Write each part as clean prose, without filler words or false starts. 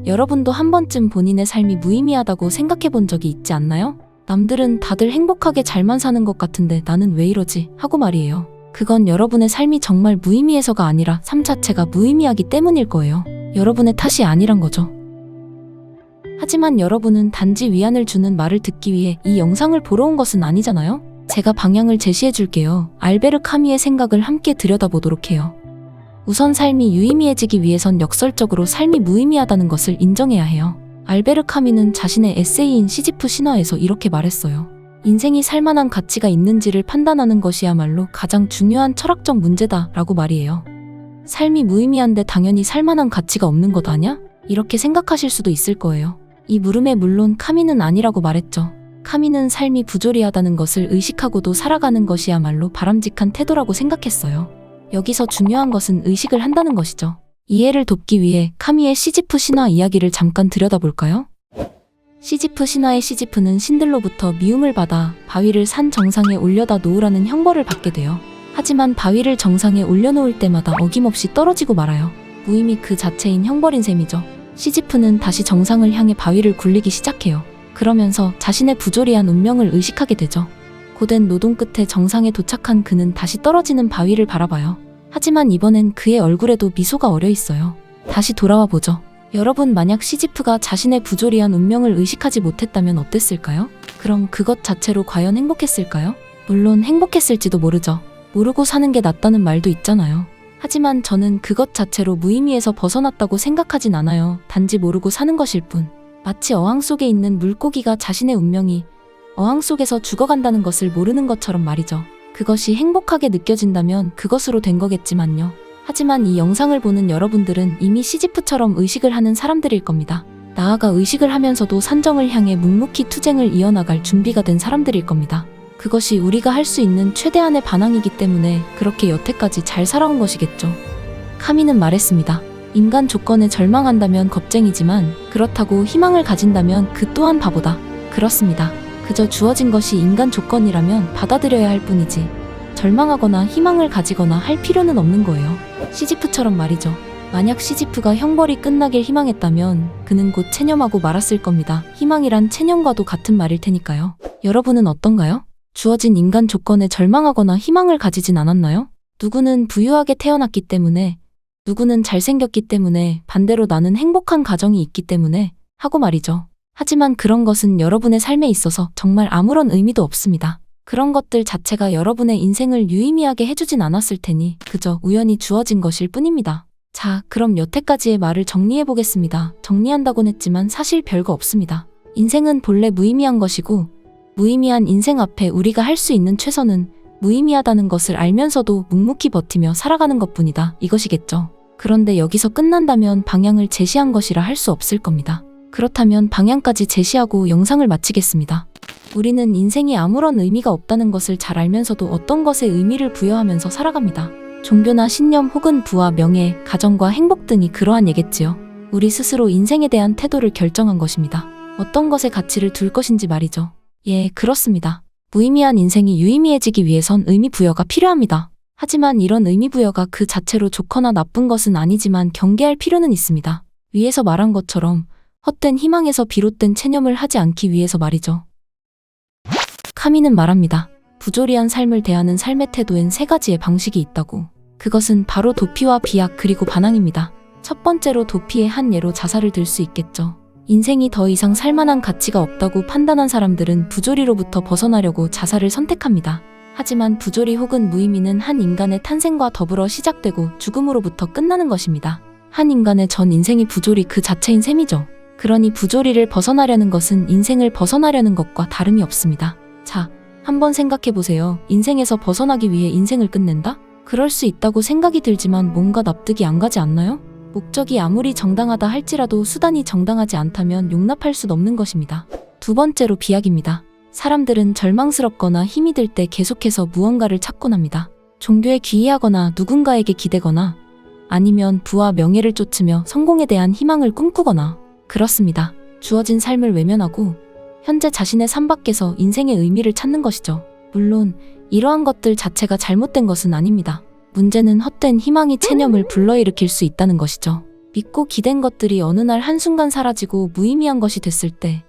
여러분도 한 번쯤 본인의 삶이 무의미하다고 생각해 본 적이 있지 않나요? 남들은 다들 행복하게 잘만 사는 것 같은데 나는 왜 이러지? 하고 말이에요. 그건 여러분의 삶이 정말 무의미해서가 아니라 삶 자체가 무의미하기 때문일 거예요. 여러분의 탓이 아니란 거죠. 하지만 여러분은 단지 위안을 주는 말을 듣기 위해 이 영상을 보러 온 것은 아니잖아요? 제가 방향을 제시해 줄게요. 알베르 카뮈의 생각을 함께 들여다보도록 해요. 우선 삶이 유의미해지기 위해선 역설적으로 삶이 무의미하다는 것을 인정해야 해요. 알베르 카뮈는 자신의 에세이인 시지프 신화에서 이렇게 말했어요. 인생이 살만한 가치가 있는지를 판단하는 것이야말로 가장 중요한 철학적 문제다 라고 말이에요. 삶이 무의미한데 당연히 살만한 가치가 없는 것 아냐? 이렇게 생각하실 수도 있을 거예요. 이 물음에 물론 카뮈는 아니라고 말했죠. 카뮈는 삶이 부조리하다는 것을 의식하고도 살아가는 것이야말로 바람직한 태도라고 생각했어요. 여기서 중요한 것은 의식을 한다는 것이죠. 이해를 돕기 위해 카뮈의 시지프 신화 이야기를 잠깐 들여다볼까요? 시지프 신화의 시지프는 신들로부터 미움을 받아 바위를 산 정상에 올려다 놓으라는 형벌을 받게 돼요. 하지만 바위를 정상에 올려놓을 때마다 어김없이 떨어지고 말아요. 무의미 그 자체인 형벌인 셈이죠. 시지프는 다시 정상을 향해 바위를 굴리기 시작해요. 그러면서 자신의 부조리한 운명을 의식하게 되죠. 고된 노동 끝에 정상에 도착한 그는 다시 떨어지는 바위를 바라봐요. 하지만 이번엔 그의 얼굴에도 미소가 어려 있어요. 다시 돌아와 보죠. 여러분, 만약 시지프가 자신의 부조리한 운명을 의식하지 못했다면 어땠을까요? 그럼 그것 자체로 과연 행복했을까요? 물론 행복했을지도 모르죠. 모르고 사는 게 낫다는 말도 있잖아요. 하지만 저는 그것 자체로 무의미에서 벗어났다고 생각하진 않아요. 단지 모르고 사는 것일 뿐. 마치 어항 속에 있는 물고기가 자신의 운명이 어항 속에서 죽어간다는 것을 모르는 것처럼 말이죠. 그것이 행복하게 느껴진다면 그것으로 된 거겠지만요. 하지만 이 영상을 보는 여러분들은 이미 시지프처럼 의식을 하는 사람들일 겁니다. 나아가 의식을 하면서도 산정을 향해 묵묵히 투쟁을 이어나갈 준비가 된 사람들일 겁니다. 그것이 우리가 할 수 있는 최대한의 반항이기 때문에 그렇게 여태까지 잘 살아온 것이겠죠. 카뮈는 말했습니다. 인간 조건에 절망한다면 겁쟁이지만 그렇다고 희망을 가진다면 그 또한 바보다. 그렇습니다. 그저 주어진 것이 인간 조건이라면 받아들여야 할 뿐이지 절망하거나 희망을 가지거나 할 필요는 없는 거예요. 시지프처럼 말이죠. 만약 시지프가 형벌이 끝나길 희망했다면 그는 곧 체념하고 말았을 겁니다. 희망이란 체념과도 같은 말일 테니까요. 여러분은 어떤가요? 주어진 인간 조건에 절망하거나 희망을 가지진 않았나요? 누구는 부유하게 태어났기 때문에, 누구는 잘생겼기 때문에, 반대로 나는 행복한 가정이 있기 때문에 하고 말이죠. 하지만 그런 것은 여러분의 삶에 있어서 정말 아무런 의미도 없습니다. 그런 것들 자체가 여러분의 인생을 유의미하게 해주진 않았을 테니 그저 우연히 주어진 것일 뿐입니다. 자, 그럼 여태까지의 말을 정리해보겠습니다. 정리한다곤 했지만 사실 별거 없습니다. 인생은 본래 무의미한 것이고 무의미한 인생 앞에 우리가 할 수 있는 최선은 무의미하다는 것을 알면서도 묵묵히 버티며 살아가는 것뿐이다. 이것이겠죠. 그런데 여기서 끝난다면 방향을 제시한 것이라 할 수 없을 겁니다. 그렇다면 방향까지 제시하고 영상을 마치겠습니다. 우리는 인생이 아무런 의미가 없다는 것을 잘 알면서도 어떤 것에 의미를 부여하면서 살아갑니다. 종교나 신념 혹은 부와 명예, 가정과 행복 등이 그러한 예겠지요. 우리 스스로 인생에 대한 태도를 결정한 것입니다. 어떤 것에 가치를 둘 것인지 말이죠. 예, 그렇습니다. 무의미한 인생이 유의미해지기 위해선 의미 부여가 필요합니다. 하지만 이런 의미 부여가 그 자체로 좋거나 나쁜 것은 아니지만 경계할 필요는 있습니다. 위에서 말한 것처럼 헛된 희망에서 비롯된 체념을 하지 않기 위해서 말이죠. 카뮈는 말합니다. 부조리한 삶을 대하는 삶의 태도엔 세 가지의 방식이 있다고. 그것은 바로 도피와 비약 그리고 반항입니다. 첫 번째로 도피의 한 예로 자살을 들 수 있겠죠. 인생이 더 이상 살만한 가치가 없다고 판단한 사람들은 부조리로부터 벗어나려고 자살을 선택합니다. 하지만 부조리 혹은 무의미는 한 인간의 탄생과 더불어 시작되고 죽음으로부터 끝나는 것입니다. 한 인간의 전 인생이 부조리 그 자체인 셈이죠. 그러니 부조리를 벗어나려는 것은 인생을 벗어나려는 것과 다름이 없습니다. 자, 한번 생각해보세요. 인생에서 벗어나기 위해 인생을 끝낸다? 그럴 수 있다고 생각이 들지만 뭔가 납득이 안 가지 않나요? 목적이 아무리 정당하다 할지라도 수단이 정당하지 않다면 용납할 수 없는 것입니다. 두 번째로 비약입니다. 사람들은 절망스럽거나 힘이 들 때 계속해서 무언가를 찾곤 합니다. 종교에 귀의하거나 누군가에게 기대거나 아니면 부와 명예를 쫓으며 성공에 대한 희망을 꿈꾸거나 그렇습니다. 주어진 삶을 외면하고 현재 자신의 삶 밖에서 인생의 의미를 찾는 것이죠. 물론 이러한 것들 자체가 잘못된 것은 아닙니다. 문제는 헛된 희망이 체념을 불러일으킬 수 있다는 것이죠. 믿고 기댄 것들이 어느 날 한순간 사라지고 무의미한 것이 됐을 때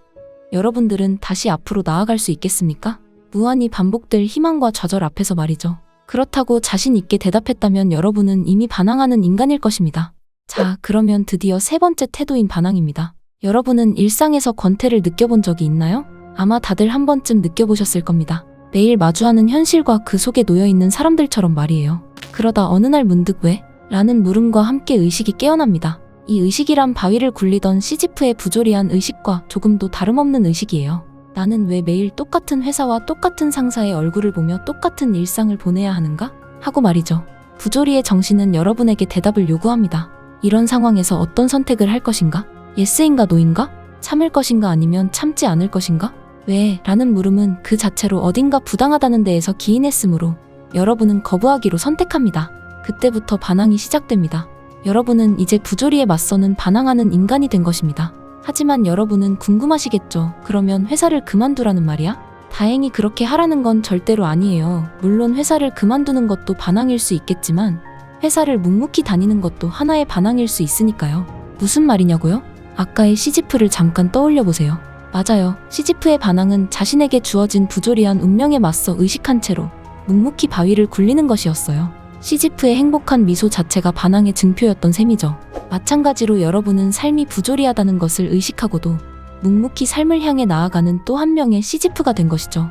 여러분들은 다시 앞으로 나아갈 수 있겠습니까? 무한히 반복될 희망과 좌절 앞에서 말이죠. 그렇다고 자신 있게 대답했다면 여러분은 이미 반항하는 인간일 것입니다. 자, 그러면 드디어 세 번째 태도인 반항입니다. 여러분은 일상에서 권태를 느껴본 적이 있나요? 아마 다들 한 번쯤 느껴보셨을 겁니다. 매일 마주하는 현실과 그 속에 놓여있는 사람들처럼 말이에요. 그러다 어느 날 문득 왜? 라는 물음과 함께 의식이 깨어납니다. 이 의식이란 바위를 굴리던 시지프의 부조리한 의식과 조금도 다름없는 의식이에요. 나는 왜 매일 똑같은 회사와 똑같은 상사의 얼굴을 보며 똑같은 일상을 보내야 하는가? 하고 말이죠. 부조리의 정신은 여러분에게 대답을 요구합니다. 이런 상황에서 어떤 선택을 할 것인가? 예스인가 노인가? 참을 것인가 아니면 참지 않을 것인가? 왜? 라는 물음은 그 자체로 어딘가 부당하다는 데에서 기인했으므로 여러분은 거부하기로 선택합니다. 그때부터 반항이 시작됩니다. 여러분은 이제 부조리에 맞서는 반항하는 인간이 된 것입니다. 하지만 여러분은 궁금하시겠죠. 그러면 회사를 그만두라는 말이야? 다행히 그렇게 하라는 건 절대로 아니에요. 물론 회사를 그만두는 것도 반항일 수 있겠지만 회사를 묵묵히 다니는 것도 하나의 반항일 수 있으니까요. 무슨 말이냐고요? 아까의 시지프를 잠깐 떠올려 보세요. 맞아요. 시지프의 반항은 자신에게 주어진 부조리한 운명에 맞서 의식한 채로 묵묵히 바위를 굴리는 것이었어요. 시지프의 행복한 미소 자체가 반항의 증표였던 셈이죠. 마찬가지로 여러분은 삶이 부조리하다는 것을 의식하고도 묵묵히 삶을 향해 나아가는 또 한 명의 시지프가 된 것이죠.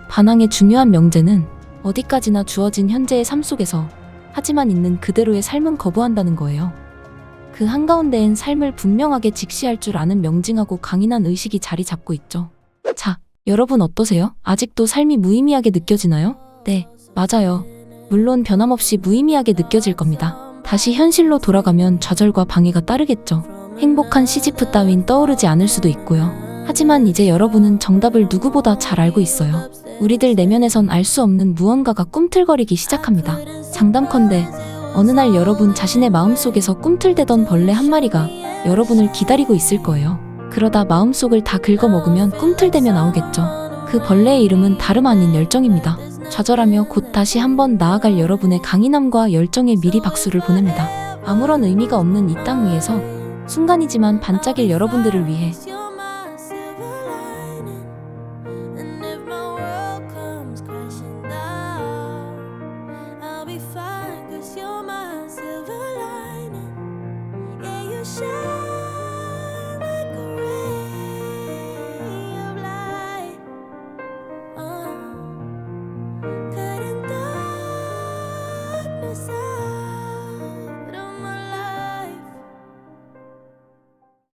반항의 중요한 명제는 어디까지나 주어진 현재의 삶 속에서 하지만 있는 그대로의 삶은 거부한다는 거예요. 그 한가운데엔 삶을 분명하게 직시할 줄 아는 명징하고 강인한 의식이 자리 잡고 있죠. 자, 여러분 어떠세요? 아직도 삶이 무의미하게 느껴지나요? 네, 맞아요. 물론 변함없이 무의미하게 느껴질 겁니다. 다시 현실로 돌아가면 좌절과 방해가 따르겠죠. 행복한 시지프 따윈 떠오르지 않을 수도 있고요. 하지만 이제 여러분은 정답을 누구보다 잘 알고 있어요. 우리들 내면에선 알 수 없는 무언가가 꿈틀거리기 시작합니다. 장담컨대 어느 날 여러분 자신의 마음속에서 꿈틀대던 벌레 한 마리가 여러분을 기다리고 있을 거예요. 그러다 마음속을 다 긁어먹으면 꿈틀대며 나오겠죠. 그 벌레의 이름은 다름 아닌 열정입니다. 좌절하며 곧 다시 한번 나아갈 여러분의 강인함과 열정에 미리 박수를 보냅니다. 아무런 의미가 없는 이 땅 위에서 순간이지만 반짝일 여러분들을 위해